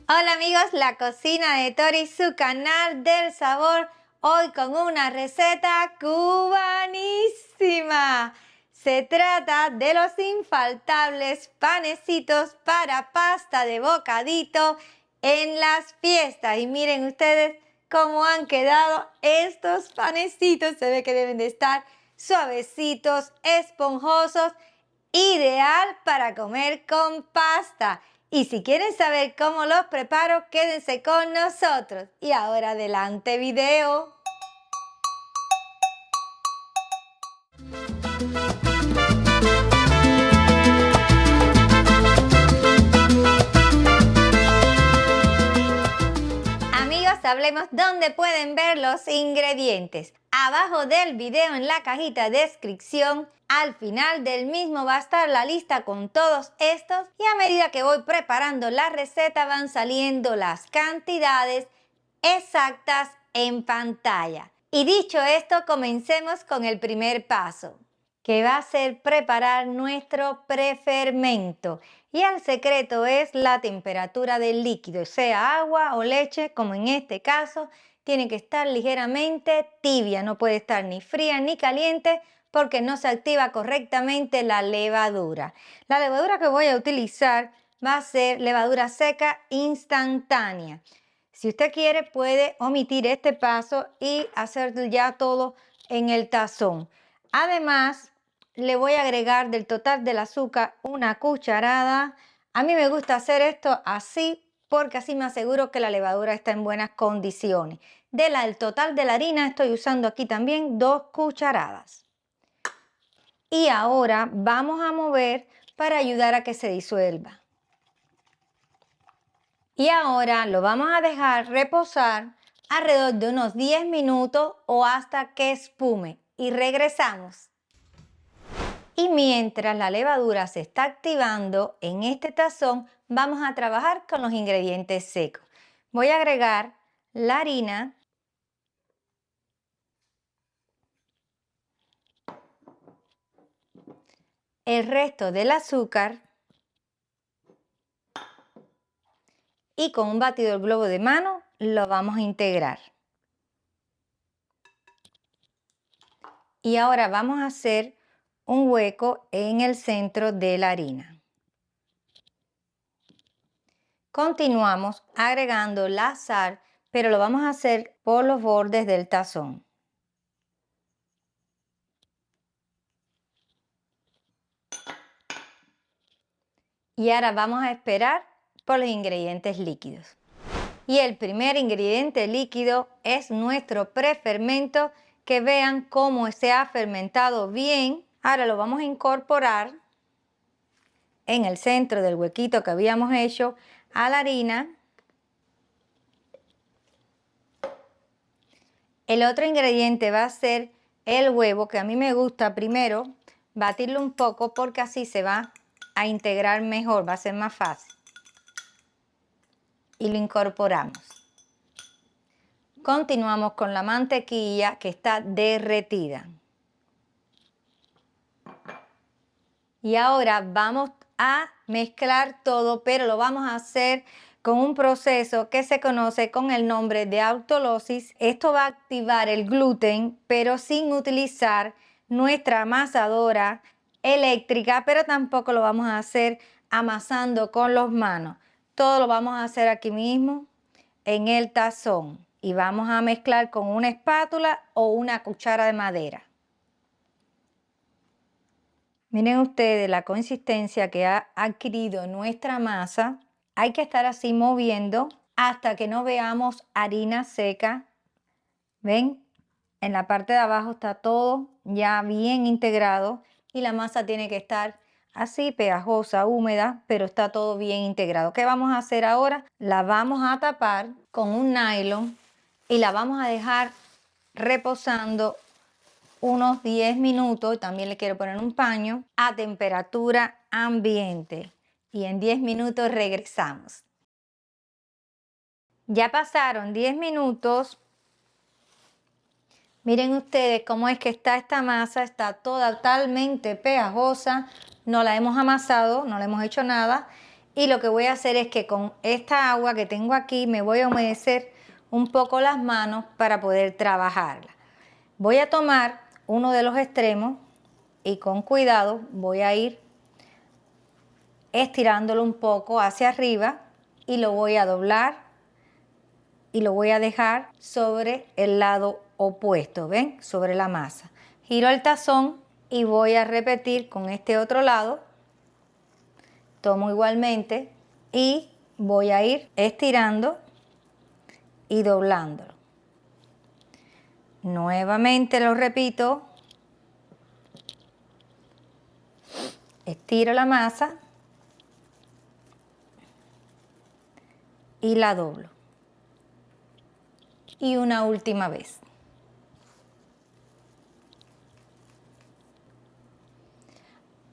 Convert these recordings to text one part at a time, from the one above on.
Hola amigos, la cocina de Tori, su canal del sabor, hoy con una receta cubanísima. Se trata de los infaltables panecitos para pasta de bocadito en las fiestas. Y miren ustedes cómo han quedado estos panecitos. Se ve que deben de estar suavecitos, esponjosos, ideal para comer con pasta. Y si quieren saber cómo los preparo, quédense con nosotros. Y ahora adelante video. Amigos, hablemos dónde pueden ver los ingredientes. Abajo del video en la cajita de descripción, al final del mismo va a estar la lista con todos estos y a medida que voy preparando la receta van saliendo las cantidades exactas en pantalla. Y dicho esto, comencemos con el primer paso, que va a ser preparar nuestro prefermento. Y el secreto es la temperatura del líquido, sea agua o leche, como en este caso, tiene que estar ligeramente tibia, no puede estar ni fría ni caliente porque no se activa correctamente la levadura. La levadura que voy a utilizar va a ser levadura seca instantánea. Si usted quiere puede omitir este paso y hacer ya todo en el tazón. Además, le voy a agregar del total del azúcar una cucharada. A mí me gusta hacer esto así porque así me aseguro que la levadura está en buenas condiciones. Del total de la harina estoy usando aquí también 2 cucharadas. Y ahora vamos a mover para ayudar a que se disuelva. Y ahora lo vamos a dejar reposar alrededor de unos 10 minutos o hasta que espume. Y regresamos. Y mientras la levadura se está activando en este tazón, vamos a trabajar con los ingredientes secos. Voy a agregar la harina, el resto del azúcar y con un batidor globo de mano lo vamos a integrar. Y ahora vamos a hacer un hueco en el centro de la harina. Continuamos agregando la sal, pero lo vamos a hacer por los bordes del tazón. Y ahora vamos a esperar por los ingredientes líquidos. Y el primer ingrediente líquido es nuestro prefermento, que vean cómo se ha fermentado bien. Ahora lo vamos a incorporar en el centro del huequito que habíamos hecho a la harina. El otro ingrediente va a ser el huevo, que a mí me gusta primero batirlo un poco porque así se va a integrar mejor, va a ser más fácil. Y lo incorporamos. Continuamos con la mantequilla que está derretida. Y ahora vamos a mezclar todo, pero lo vamos a hacer con un proceso que se conoce con el nombre de autólisis. Esto va a activar el gluten, pero sin utilizar nuestra amasadora eléctrica, pero tampoco lo vamos a hacer amasando con las manos. Todo lo vamos a hacer aquí mismo en el tazón y vamos a mezclar con una espátula o una cuchara de madera. Miren ustedes la consistencia que ha adquirido nuestra masa. Hay que estar así moviendo hasta que no veamos harina seca. ¿Ven? En la parte de abajo está todo ya bien integrado y la masa tiene que estar así pegajosa, húmeda, pero está todo bien integrado. ¿Qué vamos a hacer ahora? La vamos a tapar con un nylon y la vamos a dejar reposando unos 10 minutos. También le quiero poner un paño a temperatura ambiente. y en 10 minutos regresamos. Ya pasaron 10 minutos. Miren ustedes cómo es que está esta masa, está totalmente pegajosa, no la hemos amasado, no le hemos hecho nada. Y lo que voy a hacer es que con esta agua que tengo aquí me voy a humedecer un poco las manos para poder trabajarla. Voy a tomar uno de los extremos y con cuidado voy a ir estirándolo un poco hacia arriba y lo voy a doblar y lo voy a dejar sobre el lado opuesto, ¿ven? Sobre la masa. Giro el tazón y voy a repetir con este otro lado. Tomo igualmente y voy a ir estirando y doblándolo. Nuevamente lo repito. Estiro la masa y la doblo. Y una última vez.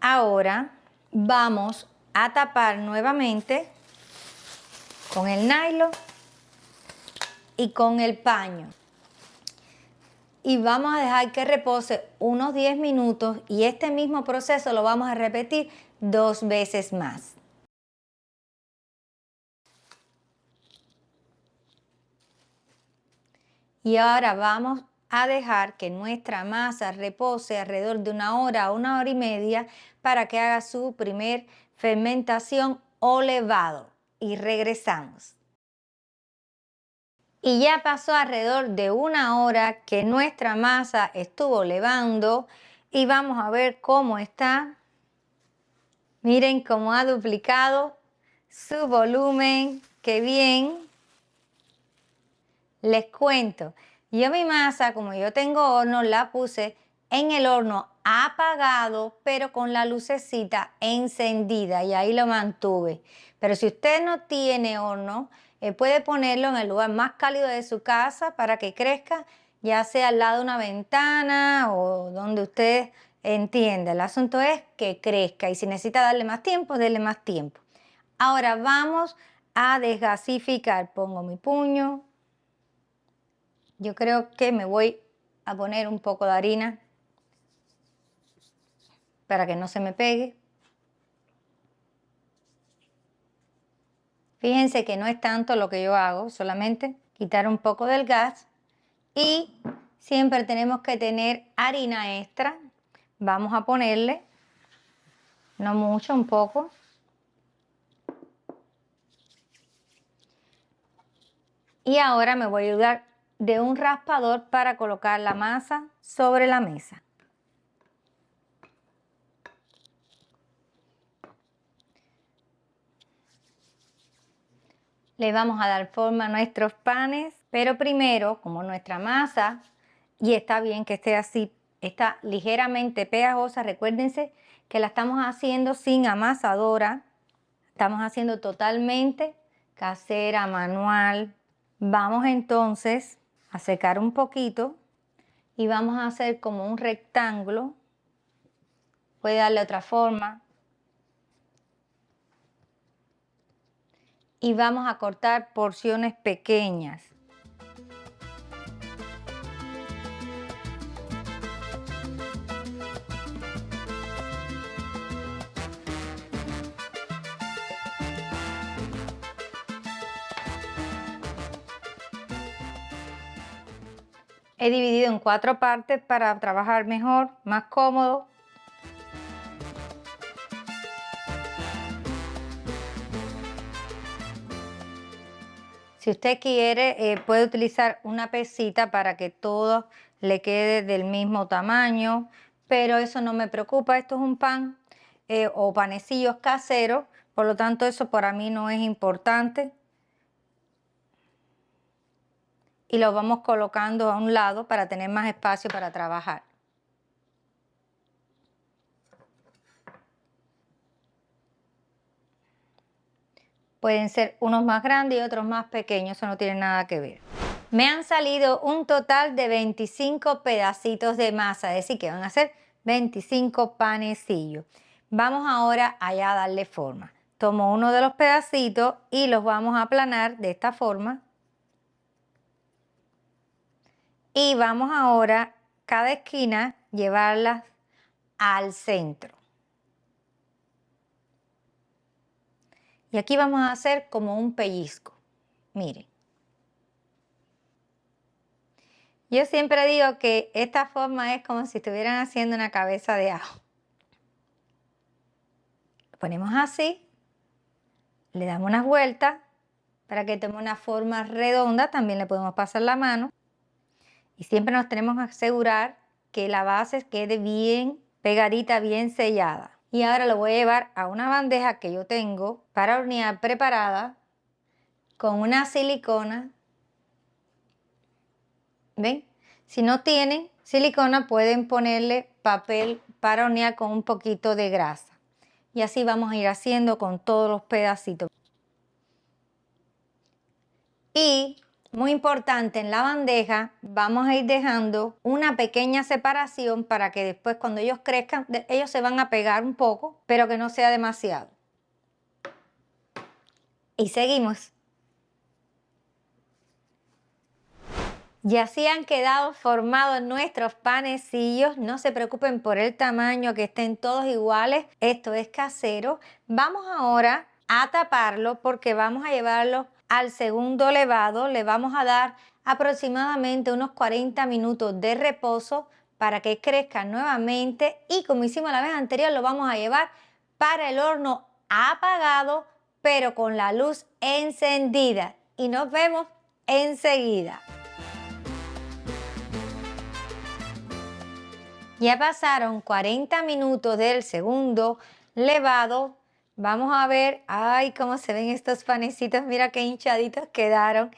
Ahora vamos a tapar nuevamente con el nylon y con el paño. Y vamos a dejar que repose unos 10 minutos y este mismo proceso lo vamos a repetir 2 veces más. Y ahora vamos a dejar que nuestra masa repose alrededor de 1 hora a 1 hora y media para que haga su primer fermentación o levado. Y regresamos. Y ya pasó alrededor de 1 hora que nuestra masa estuvo levando y vamos a ver cómo está. Miren cómo ha duplicado su volumen, qué bien. Les cuento, yo mi masa, como yo tengo horno, la puse en el horno apagado, pero con la lucecita encendida y ahí lo mantuve. Pero si usted no tiene horno, puede ponerlo en el lugar más cálido de su casa para que crezca, ya sea al lado de una ventana o donde usted entienda. El asunto es que crezca y si necesita darle más tiempo, déle más tiempo. Ahora vamos a desgasificar. Pongo mi puño. Yo creo que me voy a poner un poco de harina para que no se me pegue. Fíjense que no es tanto lo que yo hago, solamente quitar un poco del gas y siempre tenemos que tener harina extra. Vamos a ponerle, no mucho, un poco. Y ahora me voy a ayudar de un raspador para colocar la masa sobre la mesa. Le vamos a dar forma a nuestros panes, pero primero, como nuestra masa, y está bien que esté así, está ligeramente pegajosa, recuérdense que la estamos haciendo sin amasadora, estamos haciendo totalmente casera, manual. Vamos entonces a secar un poquito y vamos a hacer como un rectángulo, puede darle otra forma. Y vamos a cortar porciones pequeñas. He dividido en 4 partes para trabajar mejor, más cómodo. Si usted quiere, puede utilizar una pesita para que todo le quede del mismo tamaño, pero eso no me preocupa. Esto es un pan o panecillos caseros, por lo tanto eso para mí no es importante. Y los vamos colocando a un lado para tener más espacio para trabajar. Pueden ser unos más grandes y otros más pequeños, eso no tiene nada que ver. Me han salido un total de 25 pedacitos de masa, es decir que van a ser 25 panecillos. Vamos ahora allá a darle forma. tomo uno de los pedacitos y los vamos a aplanar de esta forma. Y vamos ahora, cada esquina, llevarlas al centro. Y aquí vamos a hacer como un pellizco. Miren. Yo siempre digo que esta forma es como si estuvieran haciendo una cabeza de ajo. Lo ponemos así, le damos unas vueltas para que tome una forma redonda, también le podemos pasar la mano. Y siempre nos tenemos que asegurar que la base quede bien pegadita, bien sellada. Y ahora lo voy a llevar a una bandeja que yo tengo para hornear preparada con una silicona. ¿Ven? Si no tienen silicona, pueden ponerle papel para hornear con un poquito de grasa. Y así vamos a ir haciendo con todos los pedacitos. Y, muy importante, en la bandeja vamos a ir dejando una pequeña separación para que después cuando ellos crezcan, ellos se van a pegar un poco, pero que no sea demasiado. Y seguimos. Y así han quedado formados nuestros panecillos. No se preocupen por el tamaño, que estén todos iguales. Esto es casero. Vamos ahora a taparlo porque vamos a llevarlo al segundo levado. Le vamos a dar aproximadamente unos 40 minutos de reposo para que crezcan nuevamente. Y como hicimos la vez anterior, lo vamos a llevar para el horno apagado, pero con la luz encendida. Y nos vemos enseguida. Ya pasaron 40 minutos del segundo levado. Vamos a ver, ay, cómo se ven estos panecitos. Mira qué hinchaditos quedaron.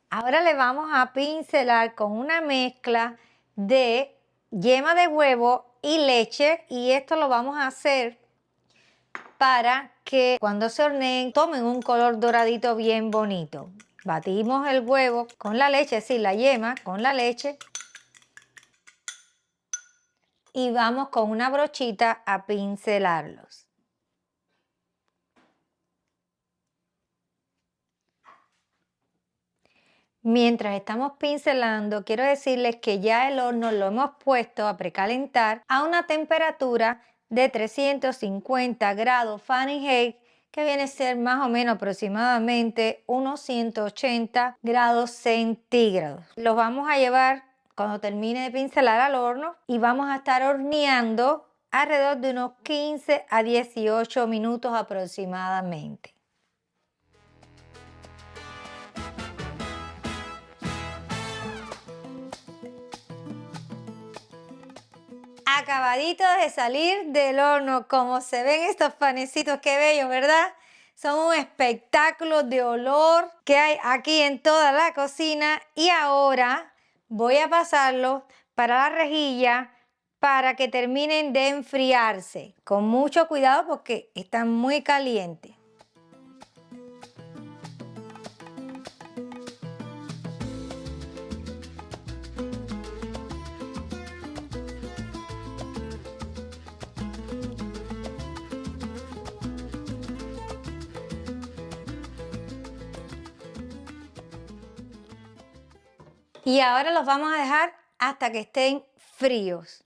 Ahora le vamos a pincelar con una mezcla de yema de huevo y leche. Y esto lo vamos a hacer para que cuando se horneen tomen un color doradito bien bonito. Batimos el huevo con la leche, es decir, la yema con la leche. Y vamos con una brochita a pincelarlos. Mientras estamos pincelando, quiero decirles que ya el horno lo hemos puesto a precalentar a una temperatura de 350 grados Fahrenheit, que viene a ser más o menos aproximadamente unos 180 grados centígrados. Los vamos a llevar cuando termine de pincelar al horno y vamos a estar horneando alrededor de unos 15 a 18 minutos aproximadamente. Acabaditos de salir del horno, como se ven estos panecitos, qué bellos, ¿verdad? Son un espectáculo de olor que hay aquí en toda la cocina. Y ahora voy a pasarlos para la rejilla para que terminen de enfriarse. Con mucho cuidado porque están muy calientes. Y ahora los vamos a dejar hasta que estén fríos.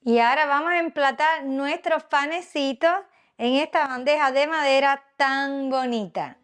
Y ahora vamos a emplatar nuestros panecitos en esta bandeja de madera tan bonita.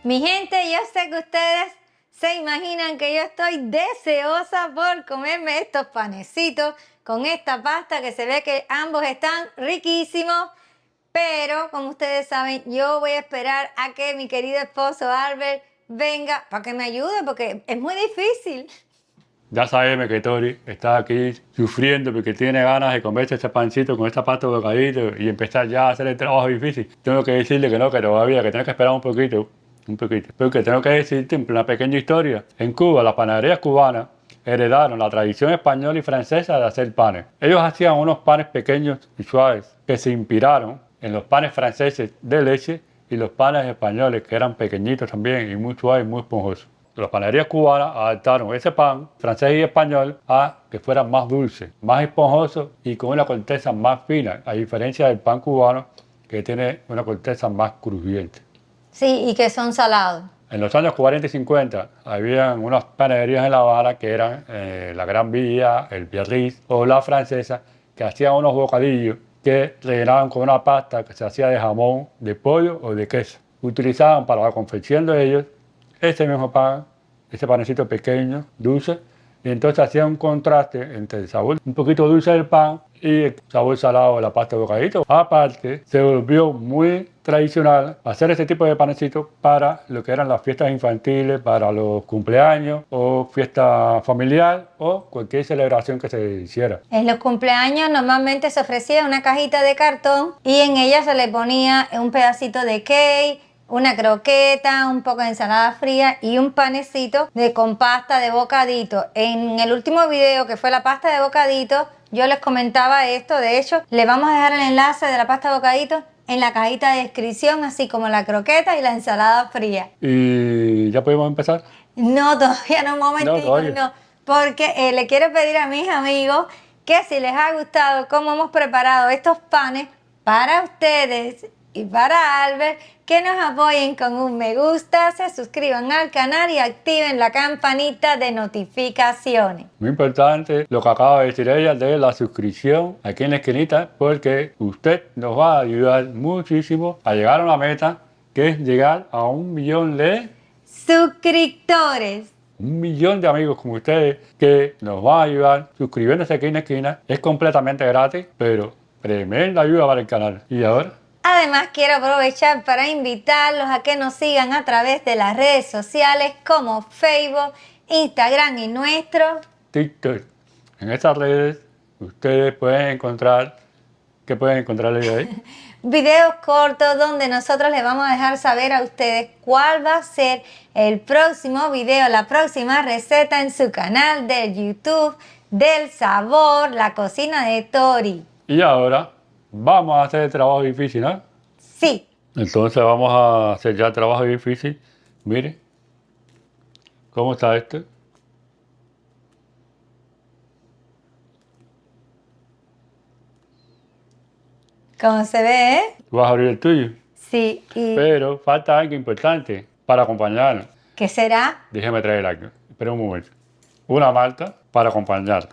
Mi gente, yo sé que ustedes se imaginan que yo estoy deseosa por comerme estos panecitos con esta pasta, que se ve que ambos están riquísimos. Pero, como ustedes saben, yo voy a esperar a que mi querido esposo Albert venga para que me ayude, porque es muy difícil. Ya sabemos que Tori está aquí sufriendo porque tiene ganas de comerse este pancito con esta pasta bocadito y empezar ya a hacer el trabajo difícil. Tengo que decirle que no, que todavía, que tiene que esperar un poquito. un poquito. Porque tengo que decirte una pequeña historia. En Cuba, las panaderías cubanas heredaron la tradición española y francesa de hacer panes. Ellos hacían unos panes pequeños y suaves que se inspiraron en los panes franceses de leche y los panes españoles, que eran pequeñitos también y muy suaves y muy esponjosos. Las panaderías cubanas adaptaron ese pan francés y español a que fuera más dulce, más esponjoso y con una corteza más fina, a diferencia del pan cubano que tiene una corteza más crujiente. Sí, y que son salados. En los años 40 y 50 había unas panaderías en La Habana que eran la Gran Vía, el Biarritz o la Francesa, que hacían unos bocadillos que rellenaban con una pasta que se hacía de jamón, de pollo o de queso. Utilizaban para la confección de ellos ese mismo pan, ese panecito pequeño, dulce, y entonces hacía un contraste entre el sabor un poquito dulce del pan y el sabor salado de la pasta de bocadito. Aparte, se volvió muy tradicional hacer este tipo de panecitos para lo que eran las fiestas infantiles, para los cumpleaños o fiesta familiar o cualquier celebración que se hiciera. En los cumpleaños normalmente se ofrecía una cajita de cartón y en ella se le ponía un pedacito de cake, una croqueta, un poco de ensalada fría y un panecito con pasta de bocadito. En el último video, que fue la pasta de bocadito, yo les comentaba esto. De hecho, les vamos a dejar el enlace de la pasta de bocadito en la cajita de descripción, así como la croqueta y la ensalada fría. ¿Y ya podemos empezar? No, todavía no, un momentito, no, porque le quiero pedir a mis amigos que si les ha gustado cómo hemos preparado estos panes para ustedes y para Albert, que nos apoyen con un me gusta, se suscriban al canal y activen la campanita de notificaciones. Muy importante lo que acaba de decir ella de la suscripción aquí en la esquinita, porque usted nos va a ayudar muchísimo a llegar a una meta, que es llegar a 1 millón de suscriptores. 1 millón de amigos como ustedes que nos van a ayudar suscribiéndose aquí en la esquina. Es completamente gratis, pero tremenda ayuda para el canal. ¿Y ahora? Además, quiero aprovechar para invitarlos a que nos sigan a través de las redes sociales como Facebook, Instagram y nuestro TikTok. En estas redes ustedes pueden encontrar, ¿qué pueden encontrar ahí? videos cortos donde nosotros les vamos a dejar saber a ustedes cuál va a ser el próximo video, la próxima receta en su canal de YouTube del sabor, la cocina de Tori. Y ahora vamos a hacer el trabajo difícil, ¿no? Sí. Entonces vamos a hacer ya el trabajo difícil. Mire, ¿cómo está esto? ¿Cómo se ve? ¿Tú vas a abrir el tuyo? Sí. Pero falta algo importante para acompañarlo. ¿Qué será? Déjeme traer algo. Espera un momento. Una malta para acompañarlo.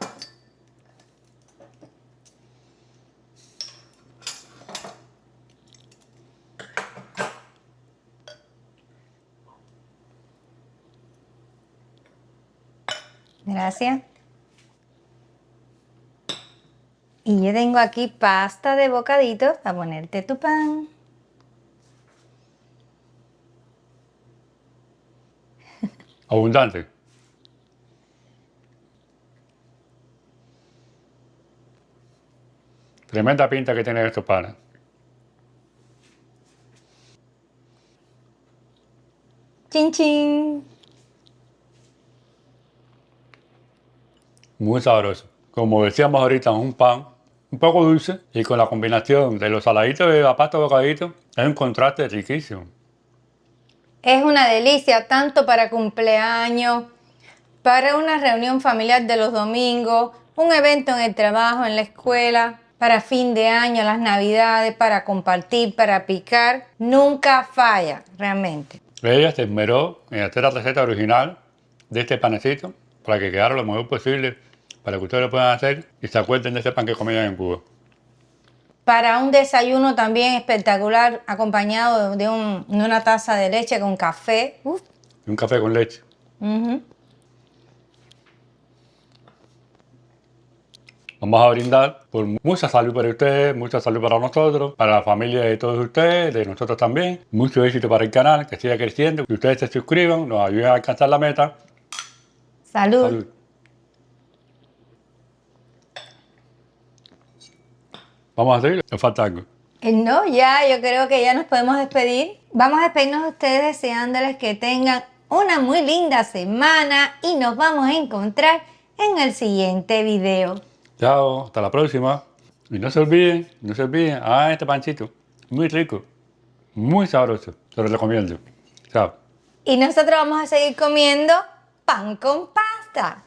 Gracias. Y yo tengo aquí pasta de bocadito para ponerte tu pan. Abundante. Tremenda pinta que tienen estos panes. Chin chin. Muy sabroso. Como decíamos ahorita, un pan un poco dulce y con la combinación de los saladitos de la pasta de bocadito es un contraste riquísimo. Es una delicia tanto para cumpleaños, para una reunión familiar de los domingos, un evento en el trabajo, en la escuela, para fin de año, las navidades, para compartir, para picar. Nunca falla, realmente. Ella se esmeró en hacer la receta original de este panecito para que quedara lo mejor posible, para que ustedes lo puedan hacer y se acuerden de ese pan que comían en Cuba. Para un desayuno también espectacular, acompañado de una taza de leche con café. Y un café con leche. Vamos a brindar por mucha salud para ustedes, mucha salud para nosotros, para la familia de todos ustedes, de nosotros también. Mucho éxito para el canal, que siga creciendo. Que ustedes se suscriban, nos ayuden a alcanzar la meta. Salud. Salud. Vamos a seguir. Nos falta algo. No, ya, yo creo que ya nos podemos despedir. Vamos a despedirnos de ustedes deseándoles que tengan una muy linda semana y nos vamos a encontrar en el siguiente video. Chao, hasta la próxima. Y no se olviden, este pancito, muy rico, muy sabroso, se lo recomiendo. Chao. Y nosotros vamos a seguir comiendo pan con pasta.